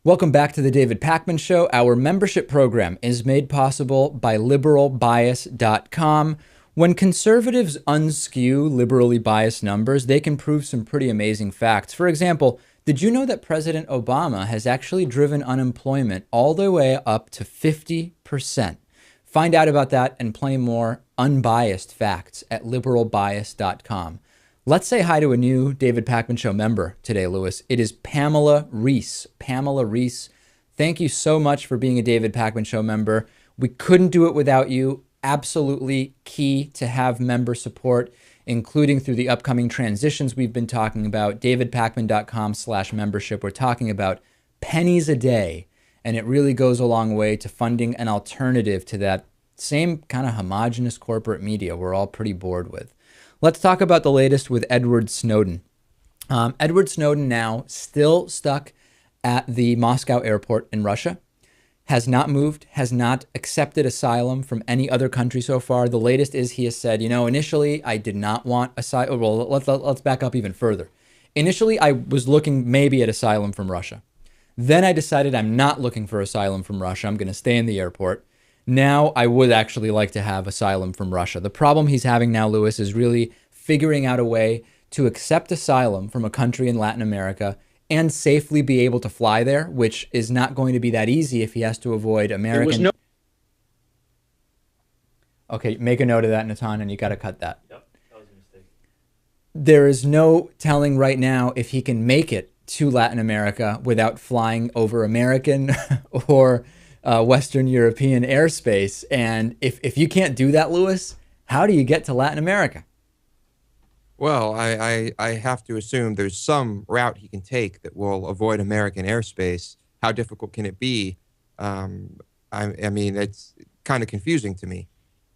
Welcome back to the David Pakman Show. Our membership program is made possible by liberalbias.com. When conservatives unskew liberally biased numbers, they can prove some pretty amazing facts. For example, did you know that President Obama has actually driven unemployment all the way up to 50%? Find out about that and plenty more unbiased facts at liberalbias.com. Let's say hi to a new David Pakman Show member today, Lewis. It is Pamela Reese. Pamela Reese, thank you so much for being a David Pakman Show member. We couldn't do it without you. Absolutely key to have member support, including through the upcoming transitions we've been talking about. davidpakman.com/membership. We're talking about pennies a day, and it really goes a long way to funding an alternative to that same kind of homogenous corporate media we're all pretty bored with. Let's talk about the latest with Edward Snowden. Edward Snowden now still stuck at the Moscow airport in Russia, has not moved, has not accepted asylum from any other country so far. The latest is he has said, initially I did not want asylum. Well, let's back up even further. Initially, I was looking maybe at asylum from Russia. Then I decided I'm not looking for asylum from Russia. I'm going to stay in the airport. Now, I would actually like to have asylum from Russia. The problem he's having now, Lewis, is really figuring out a way to accept asylum from a country in Latin America and safely be able to fly there, which is not going to be that easy if he has to avoid American. Okay, make a note of that, Natan, and you got to cut that. Yep, that was a mistake. There is no telling right now if he can make it to Latin America without flying over American or Western European airspace. And if you can't do that, Lewis, how do you get to Latin America? Well, I have to assume there's some route he can take that will avoid American airspace. How difficult can it be? I mean, it's kind of confusing to me.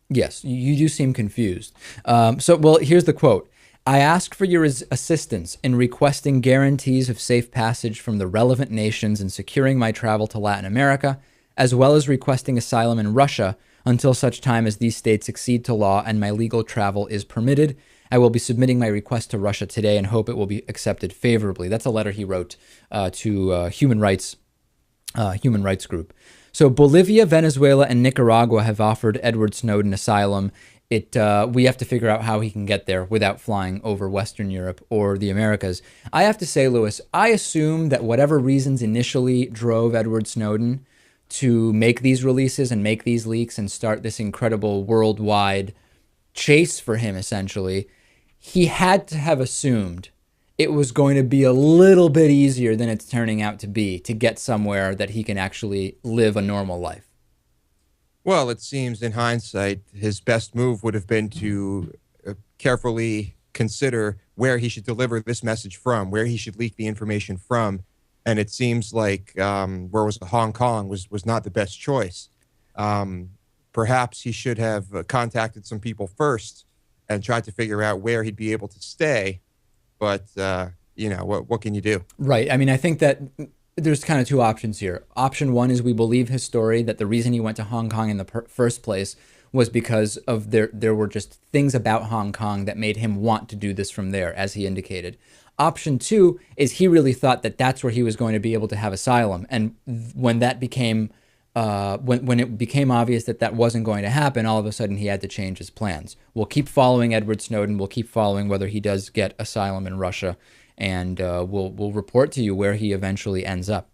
Yes, you do seem confused. Well, here's the quote. I ask for your assistance in requesting guarantees of safe passage from the relevant nations in securing my travel to Latin America, as well as requesting asylum in Russia until such time as these states accede to law and my legal travel is permitted. I will be submitting my request to Russia today and hope it will be accepted favorably. That's a letter he wrote to human rights group. So Bolivia, Venezuela, and Nicaragua have offered Edward Snowden asylum. We have to figure out how he can get there without flying over Western Europe or the Americas. I have to say, Lewis, I assume that whatever reasons initially drove Edward Snowden to make these releases and make these leaks and start this incredible worldwide chase for him, essentially, he had to have assumed it was going to be a little bit easier than it's turning out to be to get somewhere that he can actually live a normal life. Well, it seems in hindsight, his best move would have been to carefully consider where he should deliver this message from, where he should leak the information from. And it seems like where was Hong Kong was not the best choice. Perhaps he should have contacted some people first and tried to figure out where he'd be able to stay. But, what can you do? Right. I mean, I think that there's kind of two options here. Option one is we believe his story that the reason he went to Hong Kong in the first place was because of there were just things about Hong Kong that made him want to do this from there, as he indicated. Option two is he really thought that that's where he was going to be able to have asylum. And when that became, when it became obvious that that wasn't going to happen, all of a sudden he had to change his plans. We'll keep following Edward Snowden. We'll keep following whether he does get asylum in Russia. And we'll report to you where he eventually ends up.